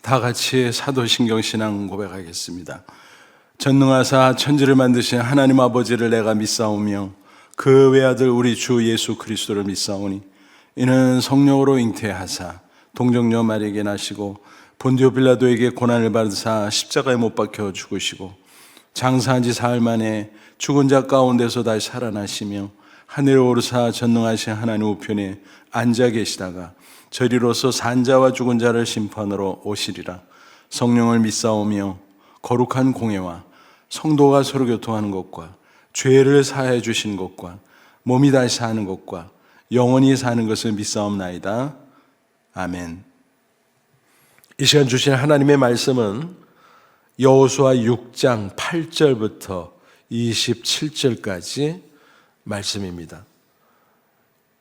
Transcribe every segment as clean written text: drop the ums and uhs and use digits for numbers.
다 같이 사도신경 신앙 고백하겠습니다. 전능하사 천지를 만드신 하나님 아버지를 내가 믿사오며 그 외아들 우리 주 예수 그리스도를 믿사오니 이는 성령으로 잉태하사 동정녀 마리에게 나시고 본디오 빌라도에게 고난을 받으사 십자가에 못 박혀 죽으시고 장사한 지 사흘 만에 죽은 자 가운데서 다시 살아나시며 하늘에 오르사 전능하신 하나님 우편에 앉아 계시다가 저리로서 산자와 죽은 자를 심판으로 오시리라. 성령을 믿사오며 거룩한 공예와 성도가 서로 교통하는 것과 죄를 사해 주신 것과 몸이 다시 사는 것과 영원히 사는 것을 믿사옵나이다. 아멘. 이 시간 주신 하나님의 말씀은 여호수아 6장 8절부터 27절까지 말씀입니다.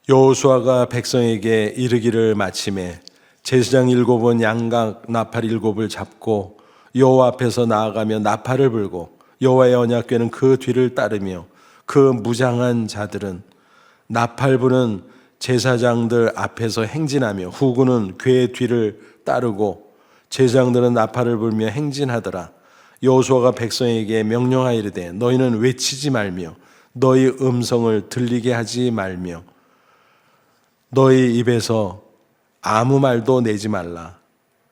여호수아가 백성에게 이르기를 마침에 제사장 7은 양각 나팔 7을 잡고 여호와 앞에서 나아가며 나팔을 불고 여호와의 언약궤는 그 뒤를 따르며 그 무장한 자들은 나팔 부는 제사장들 앞에서 행진하며 후군은 궤 뒤를 따르고 제사장들은 나팔을 불며 행진하더라. 여호수아가 백성에게 명령하이르되 너희는 외치지 말며 너희 음성을 들리게 하지 말며 너희 입에서 아무 말도 내지 말라.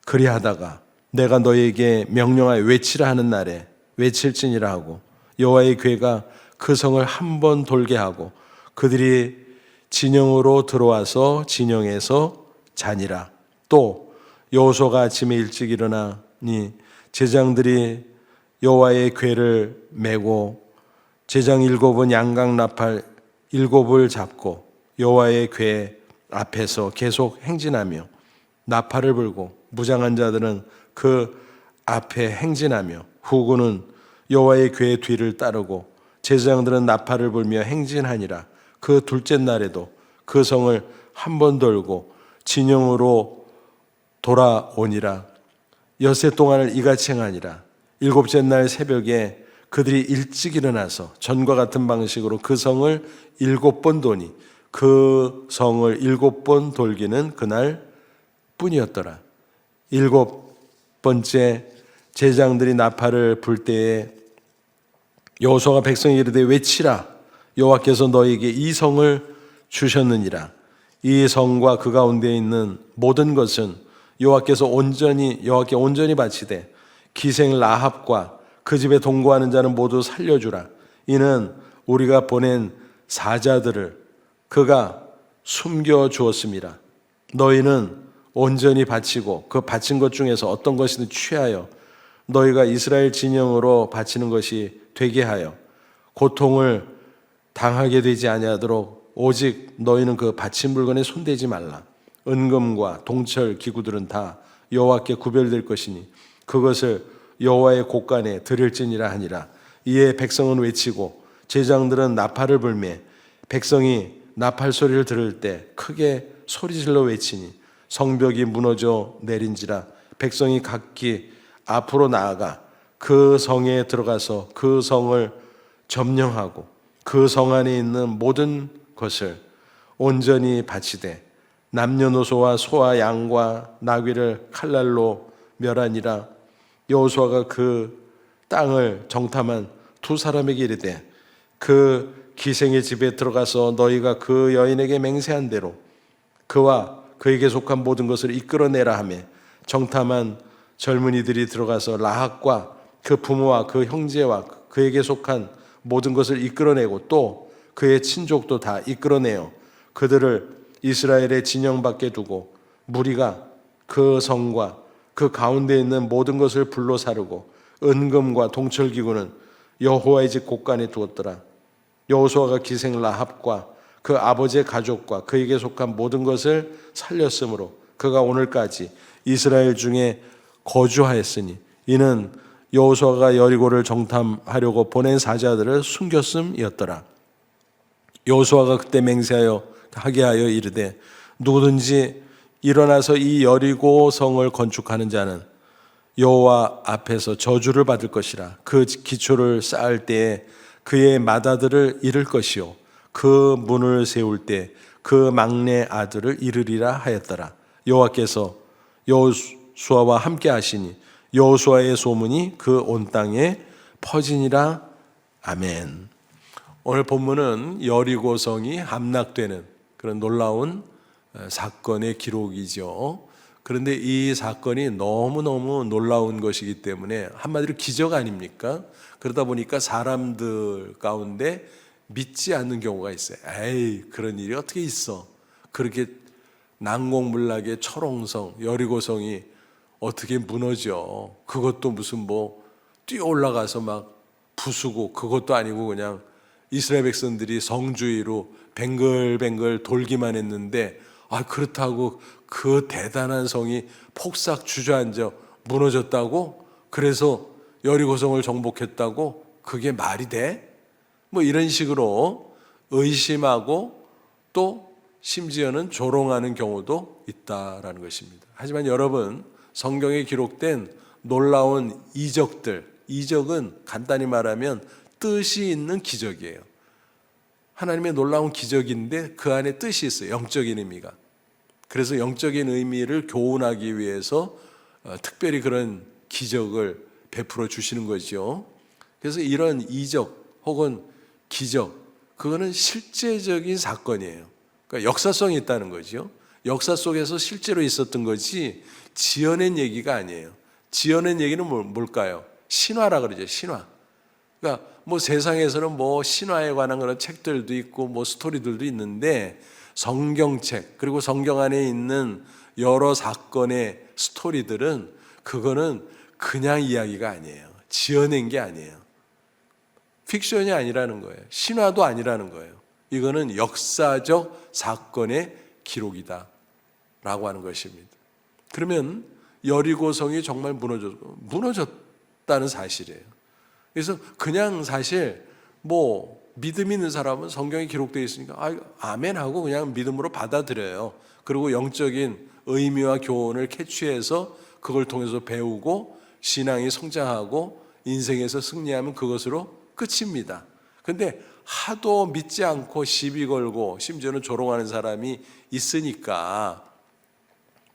그리하다가 내가 너희에게 명령하여 외치라 하는 날에 외칠지니라 하고 여호와의 궤가 그 성을 한 번 돌게 하고 그들이 진영으로 들어와서 진영에서 자니라. 또 여호수아가 아침에 일찍 일어나니 제장들이 여호와의 궤를 메고 제장 7은 양각 나팔 7을 잡고 여호와의 궤 앞에서 계속 행진하며 나팔을 불고 무장한 자들은 그 앞에 행진하며 후군은 여호와의 궤 뒤를 따르고 제사장들은 나팔을 불며 행진하니라. 그 둘째 날에도 그 성을 한 번 돌고 진영으로 돌아오니라. 엿새 동안을 이같이 행하니라. 일곱째 날 새벽에 그들이 일찍 일어나서 전과 같은 방식으로 그 성을 7번 도니 그 성을 7번 돌기는 그날 뿐이었더라. 7번째 제사장들이 나팔을 불 때에 여호수아가 백성에게 이르되 외치라. 여호와께서 너희에게 이 성을 주셨느니라. 이 성과 그 가운데 있는 모든 것은 여호와께 온전히 바치되 기생 라합과 그 집에 동거하는 자는 모두 살려주라. 이는 우리가 보낸 사자들을 그가 숨겨주었습니다. 너희는 온전히 바치고 그 바친 것 중에서 어떤 것이든 취하여 너희가 이스라엘 진영으로 바치는 것이 되게 하여 고통을 당하게 되지 아니하도록 오직 너희는 그 바친 물건에 손대지 말라. 은금과 동철 기구들은 다 여호와께 구별될 것이니 그것을 여호와의 곳간에 드릴지니라 하니라. 이에 백성은 외치고 제장들은 나팔을 불매 백성이 나팔 소리를 들을 때 크게 소리질러 외치니 성벽이 무너져 내린지라. 백성이 각기 앞으로 나아가 그 성에 들어가서 그 성을 점령하고 그 성 안에 있는 모든 것을 온전히 바치되 남녀노소와 소와 양과 나귀를 칼날로 멸하니라. 여호수아가 그 땅을 정탐한 두 사람에게 이르되 그 기생의 집에 들어가서 너희가 그 여인에게 맹세한 대로 그와 그에게 속한 모든 것을 이끌어내라 하며 정탐한 젊은이들이 들어가서 라합과 그 부모와 그 형제와 그에게 속한 모든 것을 이끌어내고 또 그의 친족도 다 이끌어내어 그들을 이스라엘의 진영 밖에 두고 무리가 그 성과 그 가운데 있는 모든 것을 불로 사르고 은금과 동철기구는 여호와의 집 곳간에 두었더라. 여호수아가 기생 라합과 그 아버지의 가족과 그에게 속한 모든 것을 살렸으므로 그가 오늘까지 이스라엘 중에 거주하였으니 이는 여호수아가 여리고를 정탐하려고 보낸 사자들을 숨겼음이었더라. 여호수아가 그때 맹세하여 하게 하여 이르되 누구든지 일어나서 이 여리고 성을 건축하는 자는 여호와 앞에서 저주를 받을 것이라. 그 기초를 쌓을 때에 그의 맏아들을 잃을 것이요 그 문을 세울 때 그 막내 아들을 잃으리라 하였더라. 여호와께서 여호수아 여호수아와 함께 하시니 여호수아의 소문이 그 온 땅에 퍼지니라. 아멘. 오늘 본문은 여리고성이 함락되는 그런 놀라운 사건의 기록이죠. 그런데 이 사건이 너무너무 놀라운 것이기 때문에 한마디로 기적 아닙니까? 그러다 보니까 사람들 가운데 믿지 않는 경우가 있어요. 에이, 그런 일이 어떻게 있어? 그렇게 난공불락의 철옹성 여리고성이 어떻게 무너져? 그것도 무슨 뭐 뛰어 올라가서 막 부수고, 그것도 아니고 그냥 이스라엘 백성들이 성주의로 뱅글뱅글 돌기만 했는데, 그렇다고 그 대단한 성이 폭삭 주저앉아 무너졌다고? 그래서 여리고성을 정복했다고? 그게 말이 돼? 뭐 이런 식으로 의심하고 또 심지어는 조롱하는 경우도 있다라는 것입니다. 하지만 여러분, 성경에 기록된 놀라운 이적은 간단히 말하면 뜻이 있는 기적이에요. 하나님의 놀라운 기적인데 그 안에 뜻이 있어요. 영적인 의미가. 그래서 영적인 의미를 교훈하기 위해서 특별히 그런 기적을 베풀어 주시는 거죠. 그래서 이런 이적 혹은 기적, 그거는 실제적인 사건이에요. 그러니까 역사성이 있다는 거죠. 역사 속에서 실제로 있었던 거지 지어낸 얘기가 아니에요. 지어낸 얘기는 뭘까요? 신화라 그러죠. 신화. 그러니까 뭐 세상에서는 뭐 신화에 관한 그런 책들도 있고 뭐 스토리들도 있는데, 성경책 그리고 성경 안에 있는 여러 사건의 스토리들은 그거는 그냥 이야기가 아니에요. 지어낸 게 아니에요. 픽션이 아니라는 거예요. 신화도 아니라는 거예요. 이거는 역사적 사건의 기록이다 라고 하는 것입니다. 그러면 여리고성이 정말 무너졌다는 사실이에요. 그래서 그냥 사실 뭐 믿음 있는 사람은 성경에 기록되어 있으니까 아멘하고 그냥 믿음으로 받아들여요. 그리고 영적인 의미와 교훈을 캐치해서 그걸 통해서 배우고 신앙이 성장하고 인생에서 승리하면 그것으로 끝입니다. 근데 하도 믿지 않고 시비 걸고 심지어는 조롱하는 사람이 있으니까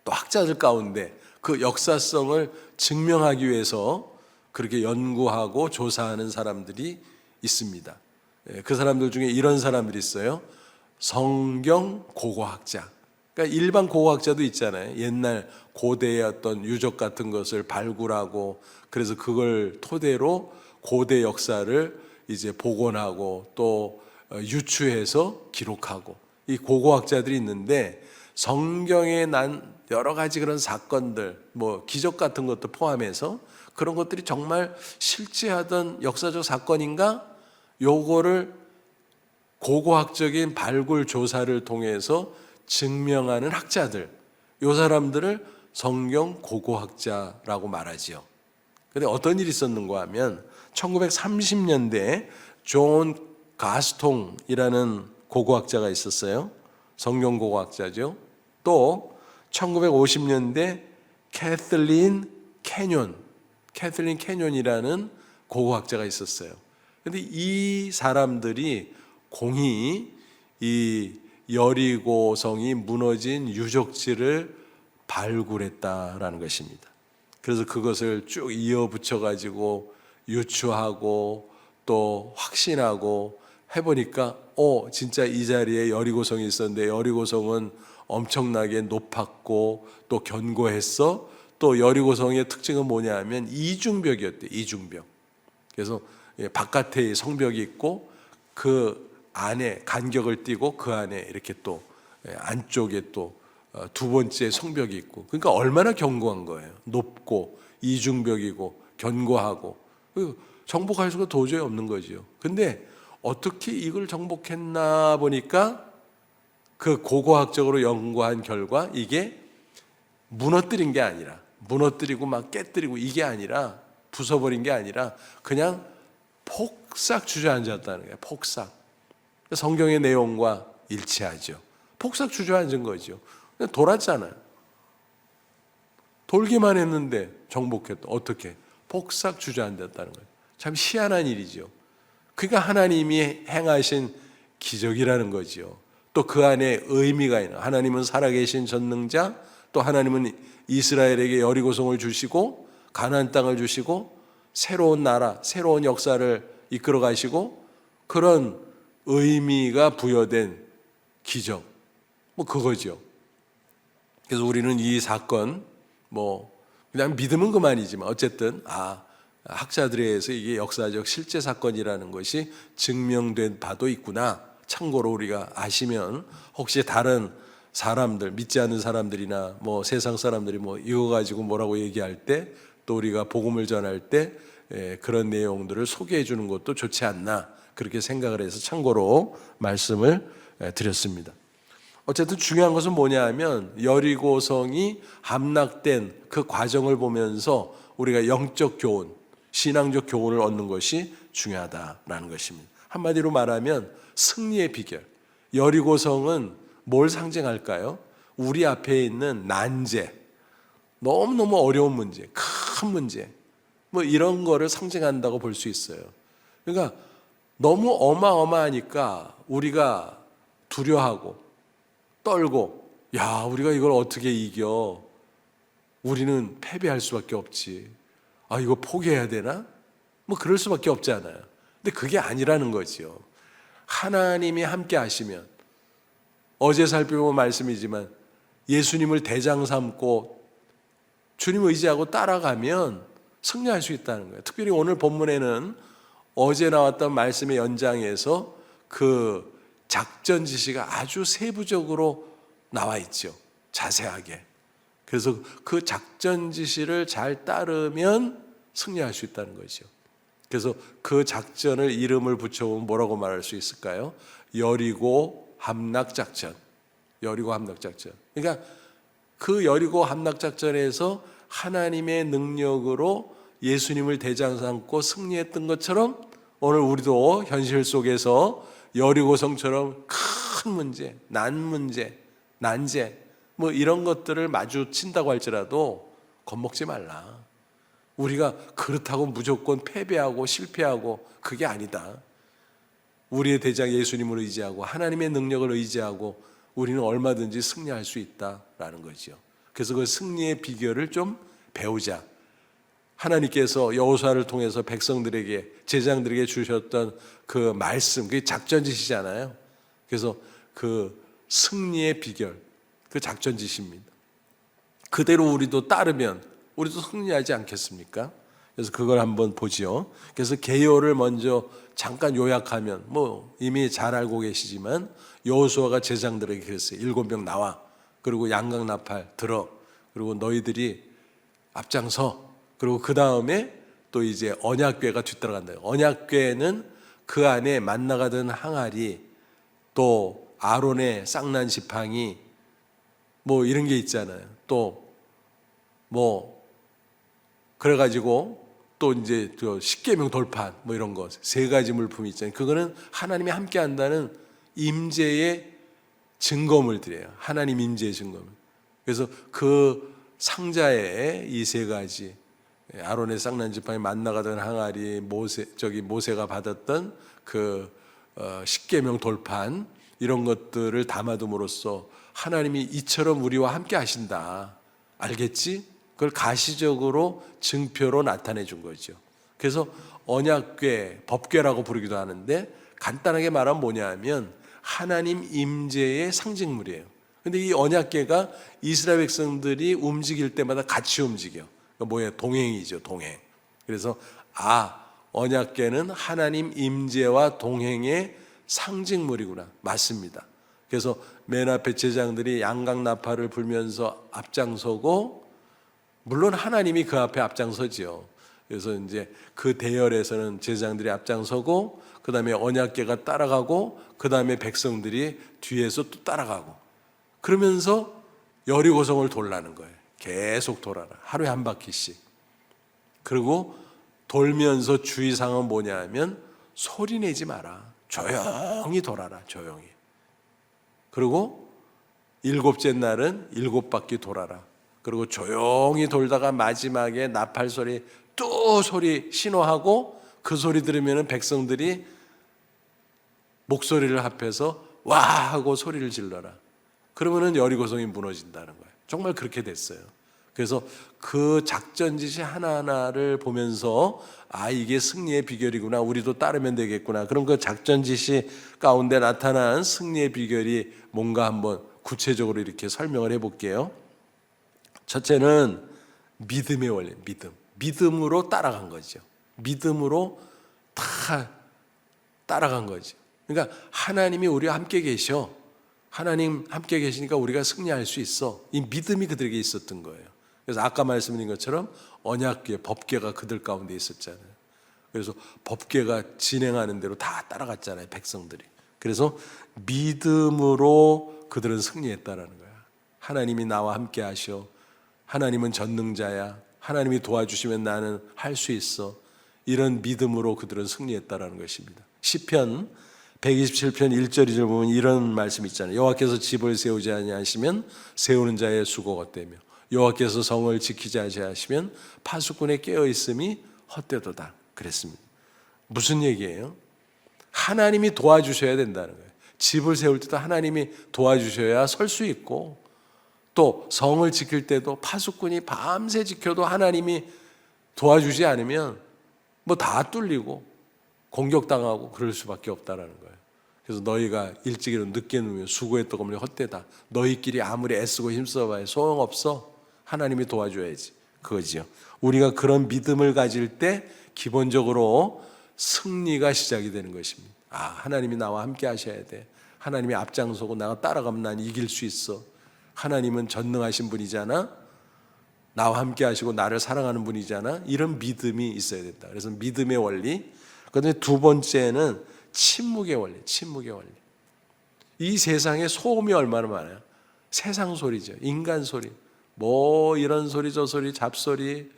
또 학자들 가운데 그 역사성을 증명하기 위해서 그렇게 연구하고 조사하는 사람들이 있습니다. 그 사람들 중에 이런 사람들이 있어요. 성경 고고학자. 그러니까 일반 고고학자도 있잖아요. 옛날 고대의 어떤 유적 같은 것을 발굴하고 그래서 그걸 토대로 고대 역사를 이제 복원하고 또 유추해서 기록하고, 이 고고학자들이 있는데 성경에 난 여러 가지 그런 사건들, 뭐 기적 같은 것도 포함해서 그런 것들이 정말 실제하던 역사적 사건인가? 요거를 고고학적인 발굴 조사를 통해서 증명하는 학자들, 요 사람들을 성경 고고학자라고 말하지요. 그런데 어떤 일이 있었는가 하면 1930년대에 존 가스통이라는 고고학자가 있었어요. 성경 고고학자죠. 또 1950년대 캐틀린 캐년이라는 고고학자가 있었어요. 그런데 이 사람들이 공히 이 여리고성이 무너진 유적지를 발굴했다라는 것입니다. 그래서 그것을 쭉 이어붙여 가지고 유추하고 또 확신하고 해보니까 진짜 이 자리에 여리고성이 있었는데 여리고성은 엄청나게 높았고 또 견고했어. 또 여리고성의 특징은 뭐냐 하면 이중벽이었대요. 이중벽. 그래서 바깥에 성벽이 있고 그 안에 간격을 띄고 그 안에 이렇게 또 안쪽에 또 두 번째 성벽이 있고, 그러니까 얼마나 견고한 거예요. 높고 이중벽이고 견고하고 정복할 수가 도저히 없는 거죠. 근데 어떻게 이걸 정복했나 보니까 그 고고학적으로 연구한 결과 이게 무너뜨린 게 아니라, 무너뜨리고 막 깨뜨리고 이게 아니라, 부숴버린 게 아니라 그냥 폭삭 주저앉았다는 거예요. 폭삭. 성경의 내용과 일치하죠. 폭삭 주저앉은 거죠. 돌았잖아요. 돌기만 했는데 정복했다. 어떻게? 폭삭 주저앉았다는 거예요. 참 희한한 일이죠. 그러니까 하나님이 행하신 기적이라는 거죠. 또 그 안에 의미가 있는, 하나님은 살아계신 전능자, 또 하나님은 이스라엘에게 여리고성을 주시고 가나안 땅을 주시고 새로운 나라, 새로운 역사를 이끌어 가시고 그런 의미가 부여된 기적, 그거죠. 그래서 우리는 이 사건 그냥 믿으면 그만이지만 어쨌든 학자들에 의해서 이게 역사적 실제 사건이라는 것이 증명된 바도 있구나. 참고로 우리가 아시면 혹시 다른 사람들, 믿지 않는 사람들이나 세상 사람들이 이거 가지고 뭐라고 얘기할 때 또 우리가 복음을 전할 때 그런 내용들을 소개해 주는 것도 좋지 않나 그렇게 생각을 해서 참고로 말씀을 드렸습니다. 어쨌든 중요한 것은 뭐냐 하면 여리고성이 함락된 그 과정을 보면서 우리가 영적 교훈, 신앙적 교훈을 얻는 것이 중요하다라는 것입니다. 한마디로 말하면 승리의 비결. 여리고성은 뭘 상징할까요? 우리 앞에 있는 난제, 너무너무 어려운 문제, 큰 문제, 이런 거를 상징한다고 볼 수 있어요. 그러니까 너무 어마어마하니까 우리가 두려워하고 떨고, 우리가 이걸 어떻게 이겨? 우리는 패배할 수밖에 없지. 이거 포기해야 되나? 그럴 수밖에 없잖아요. 근데 그게 아니라는 거지요. 하나님이 함께 하시면, 어제 살펴본 말씀이지만 예수님을 대장 삼고 주님 의지하고 따라가면 승리할 수 있다는 거예요. 특별히 오늘 본문에는 어제 나왔던 말씀의 연장에서 그 작전 지시가 아주 세부적으로 나와 있죠. 자세하게. 그래서 그 작전 지시를 잘 따르면 승리할 수 있다는 거죠. 그래서 그 작전을 이름을 붙여보면 뭐라고 말할 수 있을까요? 여리고 함락작전. 여리고 함락작전. 그러니까 그 여리고 함락작전에서 하나님의 능력으로 예수님을 대장 삼고 승리했던 것처럼 오늘 우리도 현실 속에서 여리고성처럼 큰 문제, 난제, 이런 것들을 마주친다고 할지라도 겁먹지 말라. 우리가 그렇다고 무조건 패배하고 실패하고 그게 아니다. 우리의 대장 예수님을 의지하고 하나님의 능력을 의지하고 우리는 얼마든지 승리할 수 있다라는 거죠. 그래서 그 승리의 비결을 좀 배우자. 하나님께서 여호수아를 통해서 백성들에게, 제장들에게 주셨던 그 말씀, 그게 작전 지시잖아요. 그래서 그 승리의 비결, 그 작전 지시입니다. 그대로 우리도 따르면 우리도 승리하지 않겠습니까? 그래서 그걸 한번 보죠. 그래서 개요를 먼저 잠깐 요약하면 이미 잘 알고 계시지만 여호수아가 제장들에게 그랬어요. 7명 나와. 그리고 양각 나팔 들어. 그리고 너희들이 앞장서. 그리고 그 다음에 또 이제 언약궤가 뒤따라간다. 언약궤는 그 안에 만나가던 항아리, 또 아론의 쌍난 지팡이, 이런 게 있잖아요. 또 그래가지고 또 이제 십계명 돌판 이런 거 3가지 물품이 있잖아요. 그거는 하나님이 함께 한다는 임재의 증거물들이에요. 하나님 임재의 증거물. 그래서 그 상자에 이 3가지, 아론의 쌍난 지팡이, 만나가던 항아리, 모세가 받았던 그 십계명 돌판, 이런 것들을 담아둠으로써 하나님이 이처럼 우리와 함께 하신다. 알겠지? 그걸 가시적으로 증표로 나타내 준 거죠. 그래서 언약궤, 법궤라고 부르기도 하는데 간단하게 말하면 뭐냐 하면 하나님 임재의 상징물이에요. 근데 이 언약궤가 이스라엘 백성들이 움직일 때마다 같이 움직여. 그러니까 동행이죠, 동행. 그래서 언약궤는 하나님 임재와 동행의 상징물이구나. 맞습니다. 그래서 맨 앞에 제장들이 양각 나팔을 불면서 앞장서고, 물론 하나님이 그 앞에 앞장서지요. 그래서 이제 그 대열에서는 제장들이 앞장서고, 그 다음에 언약궤가 따라가고, 그 다음에 백성들이 뒤에서 또 따라가고, 그러면서 여리고성을 돌라는 거예요. 계속 돌아라. 하루에 한 바퀴씩. 그리고 돌면서 주의사항은 뭐냐 하면 소리 내지 마라. 조용히 돌아라. 조용히. 그리고 7째 날은 7바퀴 돌아라. 그리고 조용히 돌다가 마지막에 나팔 소리, 또 소리 신호하고, 그 소리 들으면 백성들이 목소리를 합해서 와 하고 소리를 질러라. 그러면은 여리고성이 무너진다는 거예요. 정말 그렇게 됐어요. 그래서 그 작전 지시 하나하나를 보면서 이게 승리의 비결이구나, 우리도 따르면 되겠구나. 그럼 그 작전 지시 가운데 나타난 승리의 비결이 뭔가 한번 구체적으로 이렇게 설명을 해볼게요. 첫째는 믿음의 원리, 믿음으로 따라간 거죠. 믿음으로 다 따라간 거죠. 그러니까 하나님이 우리와 함께 계셔. 하나님 함께 계시니까 우리가 승리할 수 있어. 이 믿음이 그들에게 있었던 거예요. 그래서 아까 말씀드린 것처럼 언약궤, 법궤가 그들 가운데 있었잖아요. 그래서 법궤가 진행하는 대로 다 따라갔잖아요, 백성들이. 그래서 믿음으로 그들은 승리했다라는 거야. 하나님이 나와 함께 하셔. 하나님은 전능자야. 하나님이 도와주시면 나는 할 수 있어. 이런 믿음으로 그들은 승리했다라는 것입니다. 시편 127편 1절 2절 보면 이런 말씀 있잖아요. 여호와께서 집을 세우지 아니하시면 세우는 자의 수고가 헛되며 여호와께서 성을 지키지 아니하시면 파수꾼의 깨어 있음이 헛되도다 그랬습니다. 무슨 얘기예요? 하나님이 도와주셔야 된다는 거예요. 집을 세울 때도 하나님이 도와주셔야 설 수 있고, 또 성을 지킬 때도 파수꾼이 밤새 지켜도 하나님이 도와주지 않으면 뭐 다 뚫리고 공격당하고 그럴 수밖에 없다라는 거예요. 그래서 너희가 일찍 일어나 늦게 누우면 수고했던 것이 헛되다. 너희끼리 아무리 애쓰고 힘써봐야 소용없어. 하나님이 도와줘야지. 그거지요. 우리가 그런 믿음을 가질 때 기본적으로 승리가 시작이 되는 것입니다. 하나님이 나와 함께 하셔야 돼. 하나님이 앞장서고 나가 따라가면 난 이길 수 있어. 하나님은 전능하신 분이잖아. 나와 함께 하시고 나를 사랑하는 분이잖아. 이런 믿음이 있어야 된다. 그래서 믿음의 원리. 그다음에 두 번째는 침묵의 원리. 이 세상에 소음이 얼마나 많아요. 세상 소리죠. 인간 소리. 뭐 이런 소리 저 소리 잡소리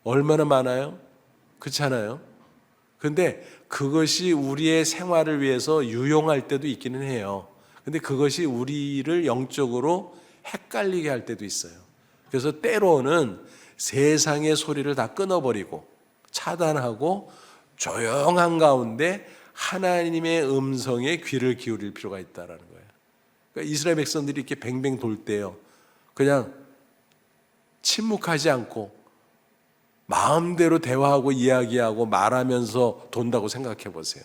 얼마나 많아요. 그렇잖아요. 근데 그것이 우리의 생활을 위해서 유용할 때도 있기는 해요. 근데 그것이 우리를 영적으로 헷갈리게 할 때도 있어요. 그래서 때로는 세상의 소리를 다 끊어버리고 차단하고 조용한 가운데 하나님의 음성에 귀를 기울일 필요가 있다는 거예요. 그러니까 이스라엘 백성들이 이렇게 뱅뱅 돌 때요, 그냥 침묵하지 않고 마음대로 대화하고 이야기하고 말하면서 돈다고 생각해 보세요.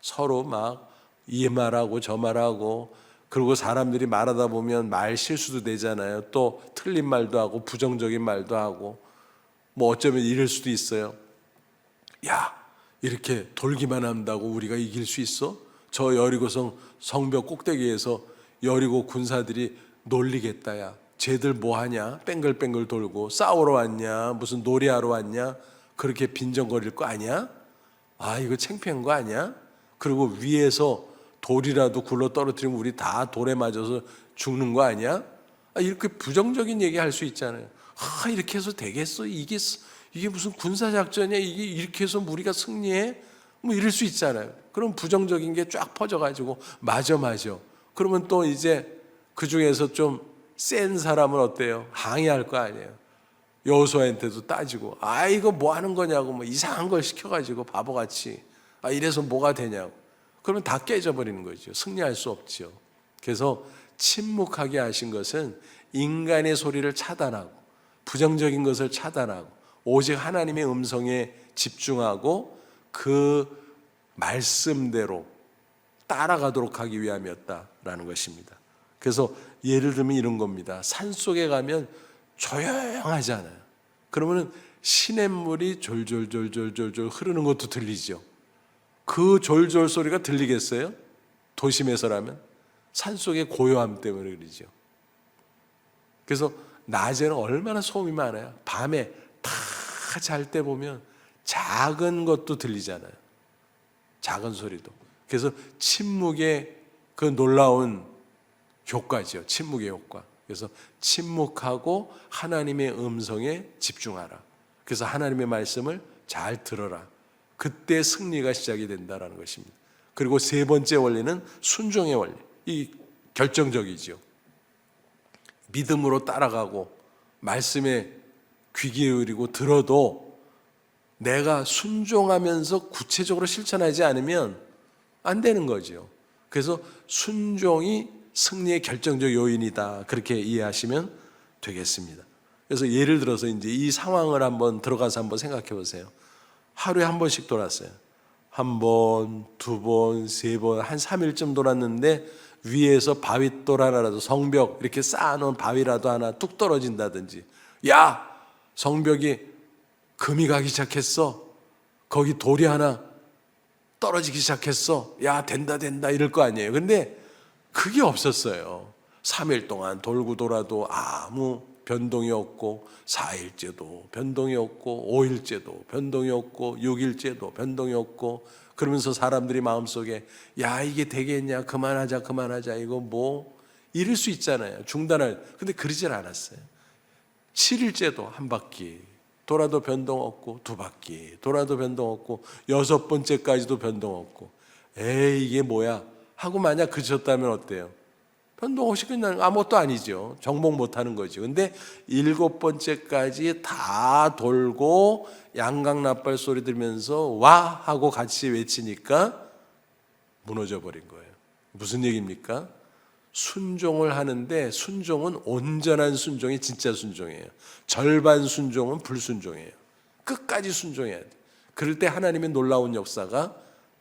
서로 막 이 말하고 저 말하고, 그리고 사람들이 말하다 보면 말 실수도 되잖아요. 또 틀린 말도 하고 부정적인 말도 하고, 뭐 어쩌면 이럴 수도 있어요. 야, 이렇게 돌기만 한다고 우리가 이길 수 있어? 저 여리고성 성벽 꼭대기에서 여리고 군사들이 놀리겠다. 야, 쟤들 뭐하냐? 뺑글뺑글 돌고 싸우러 왔냐? 무슨 놀이하러 왔냐? 그렇게 빈정거릴 거 아니야? 이거 창피한 거 아니야? 그리고 위에서 돌이라도 굴러 떨어뜨리면 우리 다 돌에 맞아서 죽는 거 아니야? 이렇게 부정적인 얘기 할 수 있잖아요. 이렇게 해서 되겠어? 이게 무슨 군사작전이야? 이게 이렇게 해서 우리가 승리해? 뭐 이럴 수 있잖아요. 그럼 부정적인 게 쫙 퍼져가지고 맞아. 그러면 또 이제 그 중에서 좀 센 사람은 어때요? 항의할 거 아니에요. 여호수아한테도 따지고, 이거 뭐 하는 거냐고, 뭐 이상한 걸 시켜가지고 바보같이, 이래서 뭐가 되냐고. 그러면 다 깨져버리는 거죠. 승리할 수 없죠. 그래서 침묵하게 하신 것은 인간의 소리를 차단하고 부정적인 것을 차단하고 오직 하나님의 음성에 집중하고 그 말씀대로 따라가도록 하기 위함이었다라는 것입니다. 그래서 예를 들면 이런 겁니다. 산속에 가면 조용하잖아요. 그러면 시냇물이 졸졸졸졸졸 흐르는 것도 들리죠. 그 졸졸 소리가 들리겠어요? 도심에서라면? 산속의 고요함 때문에 그러죠. 그래서 낮에는 얼마나 소음이 많아요. 밤에 다 잘 때 보면 작은 것도 들리잖아요. 작은 소리도. 그래서 침묵의 그 놀라운 효과죠. 침묵의 효과. 그래서 침묵하고 하나님의 음성에 집중하라. 그래서 하나님의 말씀을 잘 들어라. 그때 승리가 시작이 된다는 것입니다. 그리고 세 번째 원리는 순종의 원리. 이 결정적이죠. 믿음으로 따라가고 말씀에 귀 기울이고 들어도 내가 순종하면서 구체적으로 실천하지 않으면 안 되는 거죠. 그래서 순종이 승리의 결정적 요인이다. 그렇게 이해하시면 되겠습니다. 그래서 예를 들어서 이제 이 상황을 한번 들어가서 한번 생각해 보세요. 하루에 한 번씩 돌았어요. 한 번, 두 번, 세 번, 한 3일쯤 돌았는데 위에서 바윗돌 하나라도, 성벽 이렇게 쌓아놓은 바위라도 하나 뚝 떨어진다든지, 야, 성벽이 금이 가기 시작했어, 거기 돌이 하나 떨어지기 시작했어, 야, 된다 이럴 거 아니에요. 근데 그게 없었어요. 3일 동안 돌고 돌아도 아무 변동이 없고, 4일째도 변동이 없고, 5일째도 변동이 없고, 6일째도 변동이 없고, 그러면서 사람들이 마음속에 야, 이게 되겠냐, 그만하자, 이거 뭐 이럴 수 있잖아요. 중단할. 근데 그러질 않았어요. 7일째도 한 바퀴 돌아도 변동 없고, 두 바퀴 돌아도 변동 없고, 6번째까지도 변동 없고, 에이 이게 뭐야 하고 만약 그쳤다면 어때요? 변동 없이 그냥 아무것도 아니죠. 정복 못하는 거죠. 근데 7번째까지 다 돌고 양강나팔 소리 들으면서 와 하고 같이 외치니까 무너져 버린 거예요. 무슨 얘기입니까? 순종을 하는데, 순종은 온전한 순종이 진짜 순종이에요. 절반 순종은 불순종이에요. 끝까지 순종해야 돼요. 그럴 때 하나님의 놀라운 역사가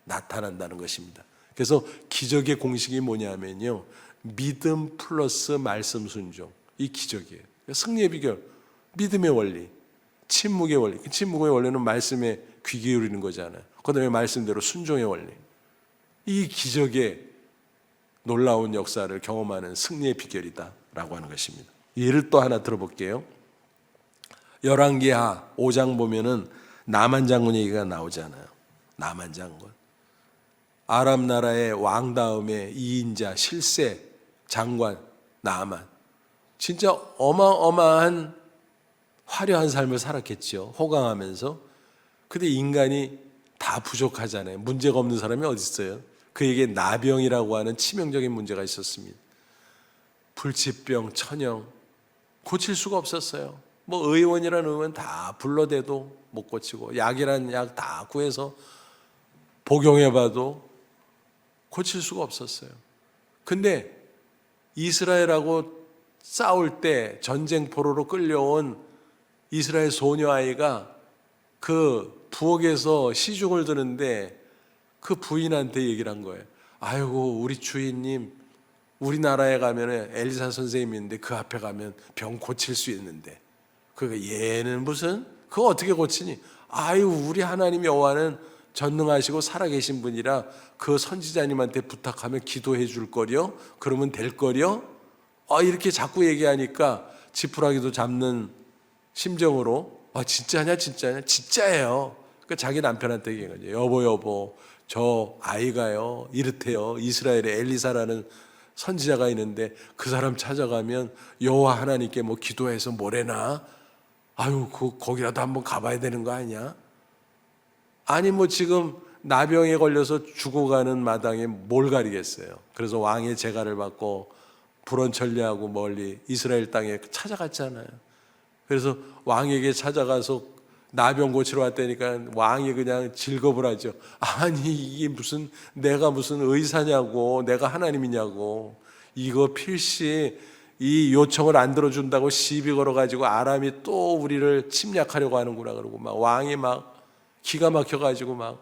나타난다는 것입니다. 그래서 기적의 공식이 뭐냐면요, 믿음 플러스 말씀 순종. 이 기적이에요. 승리의 비결, 믿음의 원리, 침묵의 원리. 침묵의 원리는 말씀에 귀 기울이는 거잖아요. 그 다음에 말씀대로 순종의 원리. 이 기적의 놀라운 역사를 경험하는 승리의 비결이다라고 하는 것입니다. 예를 또 하나 들어볼게요. 열왕기하 5장 보면은 나만 장군 얘기가 나오잖아요. 나만 장군. 아람 나라의 왕 다음에 2인자 실세 장관 나만. 진짜 어마어마한 화려한 삶을 살았겠죠. 호강하면서. 근데 인간이 다 부족하잖아요. 문제가 없는 사람이 어디 있어요? 그에게 나병이라고 하는 치명적인 문제가 있었습니다. 불치병, 천형 고칠 수가 없었어요. 뭐 의원이라는 의원 다 불러대도 못 고치고, 약이라는 약 다 구해서 복용해봐도 고칠 수가 없었어요. 근데 이스라엘하고 싸울 때 전쟁포로로 끌려온 이스라엘 소녀아이가 그 부엌에서 시중을 드는데 그 부인한테 얘기를 한 거예요. 아이고, 우리 주인님, 우리나라에 가면 엘리사 선생님이 있는데 그 앞에 가면 병 고칠 수 있는데, 얘는 무슨, 그거 어떻게 고치니? 아유, 우리 하나님 여호와는 전능하시고 살아계신 분이라 그 선지자님한테 부탁하면 기도해 줄 거려? 그러면 될 거려? 이렇게 자꾸 얘기하니까 지푸라기도 잡는 심정으로, 진짜냐? 진짜예요. 그러니까 자기 남편한테 얘기한 거죠. 여보, 저 아이가요, 이렇대요. 이스라엘에 엘리사라는 선지자가 있는데 그 사람 찾아가면 여호와 하나님께 뭐 기도해서 뭐래나? 아유, 거기라도 한번 가봐야 되는 거 아니야? 아니 뭐 지금 나병에 걸려서 죽어가는 마당에 뭘 가리겠어요. 그래서 왕의 제가를 받고 불원천리하고 멀리 이스라엘 땅에 찾아갔잖아요. 그래서 왕에게 찾아가서 나병 고치러 왔다니까 왕이 그냥 질겁을 하죠. 아니 이게 무슨, 내가 무슨 의사냐고, 내가 하나님이냐고. 이거 필시 이 요청을 안 들어준다고 시비 걸어가지고 아람이 또 우리를 침략하려고 하는구나. 그러고 막 왕이 막 기가 막혀가지고 막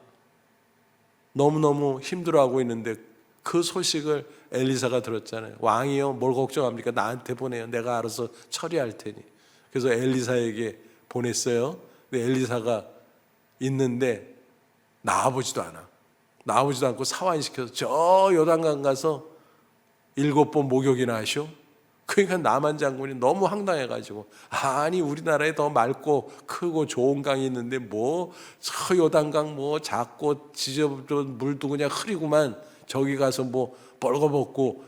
너무너무 힘들어하고 있는데 그 소식을 엘리사가 들었잖아요. 왕이요, 뭘 걱정합니까? 나한테 보내요. 내가 알아서 처리할 테니. 그래서 엘리사에게 보냈어요. 근데 엘리사가 있는데 나와보지도 않아. 나오지도 않고 사환시켜서 저 요단강 가서 7번 목욕이나 하쇼. 그러니까 나만 장군이 너무 황당해가지고, 아니 우리나라에 더 맑고 크고 좋은 강이 있는데 뭐 저 요단강 뭐 작고 지저분 물도 그냥 흐리구만, 저기 가서 뭐 벌거벗고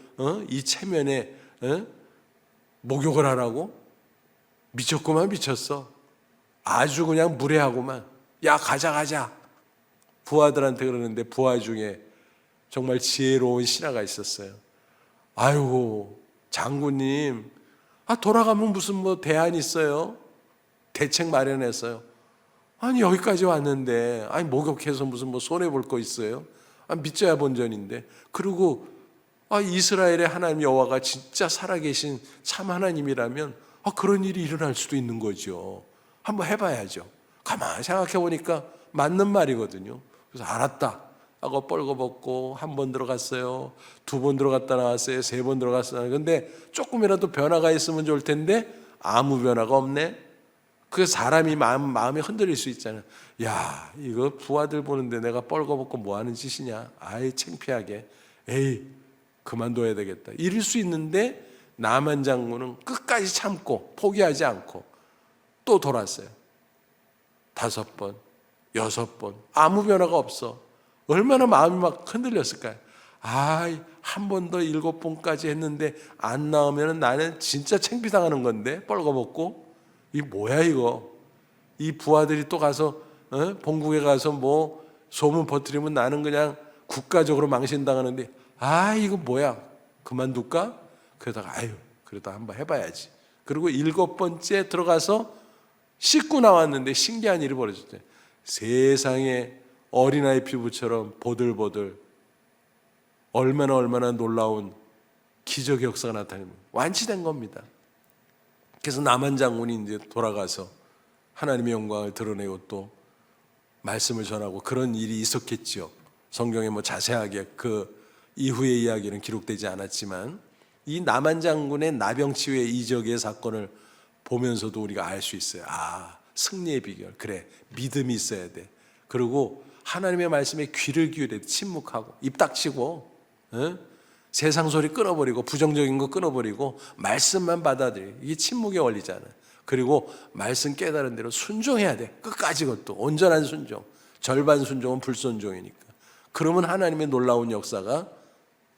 이 체면에 목욕을 하라고? 미쳤구만, 미쳤어. 아주 그냥 무례하구만. 야, 가자. 부하들한테 그러는데 부하 중에 정말 지혜로운 신하가 있었어요. 아이고 장군님, 돌아가면 무슨 뭐 대안이 있어요? 대책 마련했어요. 아니 여기까지 왔는데 목욕해서 무슨 뭐 손해 볼 거 있어요? 믿져야 본전인데. 그리고 이스라엘의 하나님 여호와가 진짜 살아계신 참 하나님이라면 그런 일이 일어날 수도 있는 거죠. 한번 해봐야죠. 가만히 생각해 보니까 맞는 말이거든요. 그래서 알았다 하고 뻘거벗고 한 번 들어갔어요. 두 번 들어갔다 나왔어요. 세 번 들어갔어요. 근데 조금이라도 변화가 있으면 좋을 텐데 아무 변화가 없네. 그 사람이 마음이 흔들릴 수 있잖아요. 야, 이거 부하들 보는데 내가 뻘거벗고 뭐 하는 짓이냐. 아이, 창피하게. 에이, 그만둬야 되겠다. 이럴 수 있는데 나만 장군은 끝까지 참고 포기하지 않고 또 돌았어요. 5번, 6번 아무 변화가 없어. 얼마나 마음이 막 흔들렸을까요? 한 번 더 7번까지 했는데 안 나오면 나는 진짜 창피당하는 건데, 뻘거벗고. 이 뭐야 이거. 이 부하들이 또 가서 본국에 가서 뭐 소문 퍼뜨리면 나는 그냥 국가적으로 망신당하는데, 이거 뭐야, 그만둘까? 그러다가 그래도 한번 해봐야지. 그리고 7번째 들어가서 씻고 나왔는데 신기한 일이 벌어졌대요. 세상에 어린아이 피부처럼 보들보들 얼마나 놀라운 기적의 역사가 나타나면 완치된 겁니다. 그래서 나만 장군이 이제 돌아가서 하나님의 영광을 드러내고 또 말씀을 전하고 그런 일이 있었겠죠. 성경에 뭐 자세하게 그 이후의 이야기는 기록되지 않았지만 이 나만 장군의 나병치유의 이적의 사건을 보면서도 우리가 알 수 있어요. 승리의 비결. 그래, 믿음이 있어야 돼. 그리고 하나님의 말씀에 귀를 기울여 침묵하고 입 닥치고 세상 소리 끊어버리고 부정적인 거 끊어버리고 말씀만 받아들여. 이게 침묵의 원리잖아요. 그리고 말씀 깨달은 대로 순종해야 돼. 끝까지. 그것도 온전한 순종. 절반 순종은 불순종이니까. 그러면 하나님의 놀라운 역사가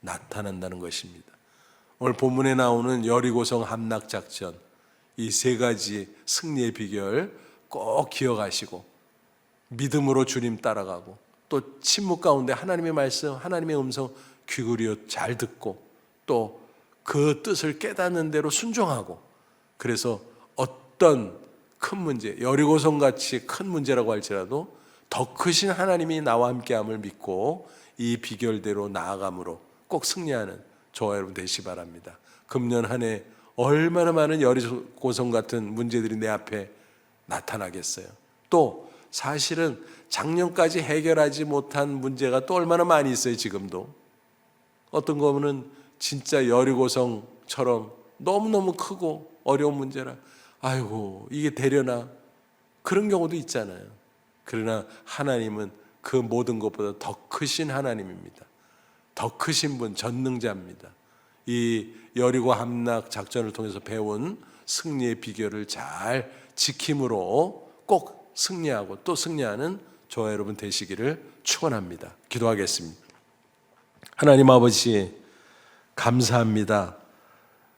나타난다는 것입니다. 오늘 본문에 나오는 여리고성 함락작전, 이 3가지 승리의 비결 꼭 기억하시고 믿음으로 주님 따라가고 또 침묵 가운데 하나님의 말씀, 하나님의 음성 귀 기울여 잘 듣고 또 그 뜻을 깨닫는 대로 순종하고, 그래서 어떤 큰 문제, 여리고성 같이 큰 문제라고 할지라도 더 크신 하나님이 나와 함께함을 믿고 이 비결대로 나아감으로 꼭 승리하는 저와 여러분 되시 바랍니다. 금년 한 해 얼마나 많은 여리고성 같은 문제들이 내 앞에 나타나겠어요. 또 사실은 작년까지 해결하지 못한 문제가 또 얼마나 많이 있어요. 지금도 어떤 거는 진짜 여리고성처럼 너무너무 크고 어려운 문제라 이게 되려나, 그런 경우도 있잖아요. 그러나 하나님은 그 모든 것보다 더 크신 하나님입니다. 더 크신 분, 전능자입니다. 이 여리고 함락 작전을 통해서 배운 승리의 비결을 잘 지킴으로 꼭 승리하고 또 승리하는 저와 여러분 되시기를 축원합니다. 기도하겠습니다. 하나님 아버지, 감사합니다.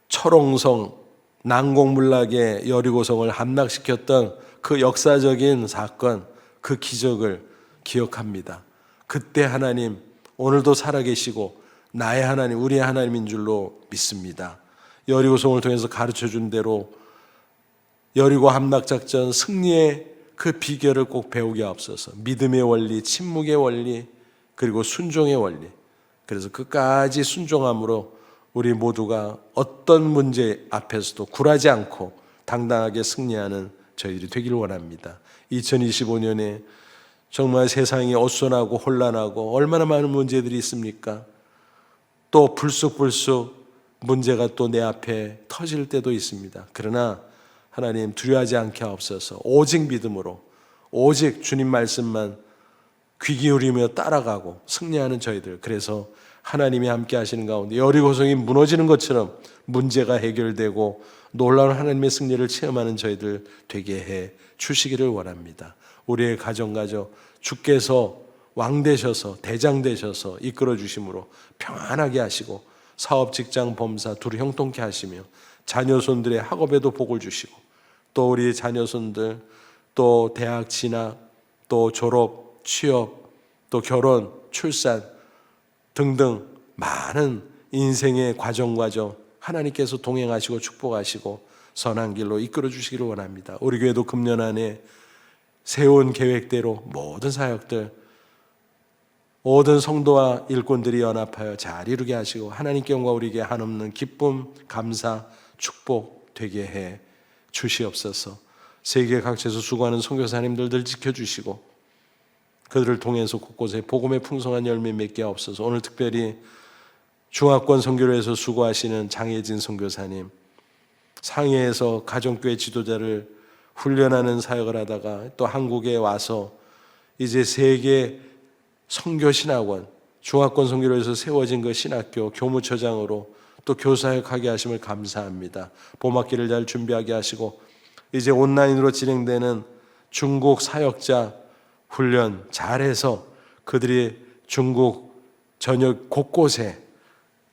철옹성 난공불락의 여리고성을 함락시켰던 그 역사적인 사건, 그 기적을 기억합니다. 그때 하나님 오늘도 살아계시고 나의 하나님, 우리의 하나님인 줄로 믿습니다. 여리고성을 통해서 가르쳐준 대로 여리고 함락작전 승리의 그 비결을 꼭 배우게 하옵소서. 믿음의 원리, 침묵의 원리, 그리고 순종의 원리. 그래서 끝까지 순종함으로 우리 모두가 어떤 문제 앞에서도 굴하지 않고 당당하게 승리하는 저희들이 되기를 원합니다. 2025년에 정말 세상이 어수선하고 혼란하고 얼마나 많은 문제들이 있습니까? 또 불쑥불쑥 문제가 또 내 앞에 터질 때도 있습니다. 그러나 하나님 두려워하지 않게 하옵소서. 오직 믿음으로, 오직 주님 말씀만 귀 기울이며 따라가고 승리하는 저희들. 그래서 하나님이 함께 하시는 가운데 여리고성이 무너지는 것처럼 문제가 해결되고 놀라운 하나님의 승리를 체험하는 저희들 되게 해 주시기를 원합니다. 우리의 가정가족 주께서 왕 되셔서 대장 되셔서 이끌어 주심으로 평안하게 하시고 사업 직장 범사 둘이 형통케 하시며 자녀손들의 학업에도 복을 주시고 또 우리 자녀손들 또 대학 진학 또 졸업 취업 또 결혼 출산 등등 많은 인생의 과정 하나님께서 동행하시고 축복하시고 선한 길로 이끌어 주시기를 원합니다. 우리 교회도 금년 안에 세운 계획대로 모든 사역들, 모든 성도와 일꾼들이 연합하여 잘 이루게 하시고 하나님께 영광, 우리에게 한없는 기쁨, 감사, 축복 되게 해 주시옵소서. 세계 각지에서 수고하는 선교사님들을 지켜주시고 그들을 통해서 곳곳에 복음의 풍성한 열매 맺게 하옵소서. 오늘 특별히 중화권 선교로에서 수고하시는 장혜진 선교사님, 상해에서 가정교회 지도자를 훈련하는 사역을 하다가 또 한국에 와서 이제 세계 선교신학원, 중화권 선교로에서 세워진 그 신학교 교무처장으로 또 교사역하게 하심을 감사합니다. 봄학기를 잘 준비하게 하시고 이제 온라인으로 진행되는 중국 사역자 훈련 잘해서 그들이 중국 전역 곳곳에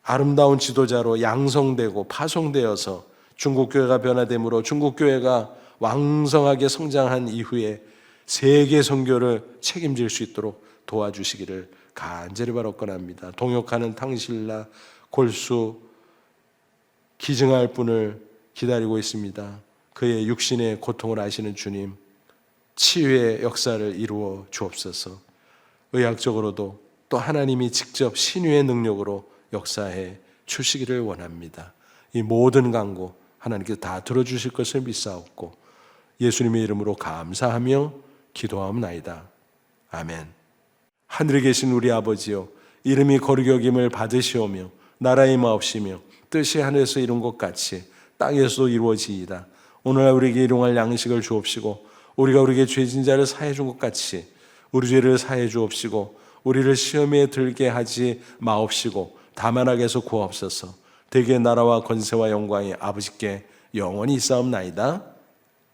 아름다운 지도자로 양성되고 파송되어서 중국교회가 변화됨으로 중국교회가 왕성하게 성장한 이후에 세계 선교를 책임질 수 있도록 도와주시기를 간절히 바라옵건합니다. 동역하는 탕실라, 골수, 기증할 분을 기다리고 있습니다. 그의 육신의 고통을 아시는 주님, 치유의 역사를 이루어 주옵소서. 의학적으로도 또 하나님이 직접 신유의 능력으로 역사해 주시기를 원합니다. 이 모든 간구 하나님께서 다 들어주실 것을 믿사옵고 예수님의 이름으로 감사하며 기도하옵나이다. 아멘. 하늘에 계신 우리 아버지여, 이름이 거룩히 여김을 받으시오며 나라의 마옵시며 뜻이 하늘에서 이룬 것 같이 땅에서도 이루어지이다. 오늘날 우리에게 일용할 양식을 주옵시고 우리가 우리에게 죄진 자를 사해 준 것 같이 우리 죄를 사해 주옵시고 우리를 시험에 들게 하지 마옵시고 다만 악에서 구하옵소서. 대개 나라와 권세와 영광이 아버지께 영원히 있사옵나이다.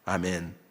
아멘.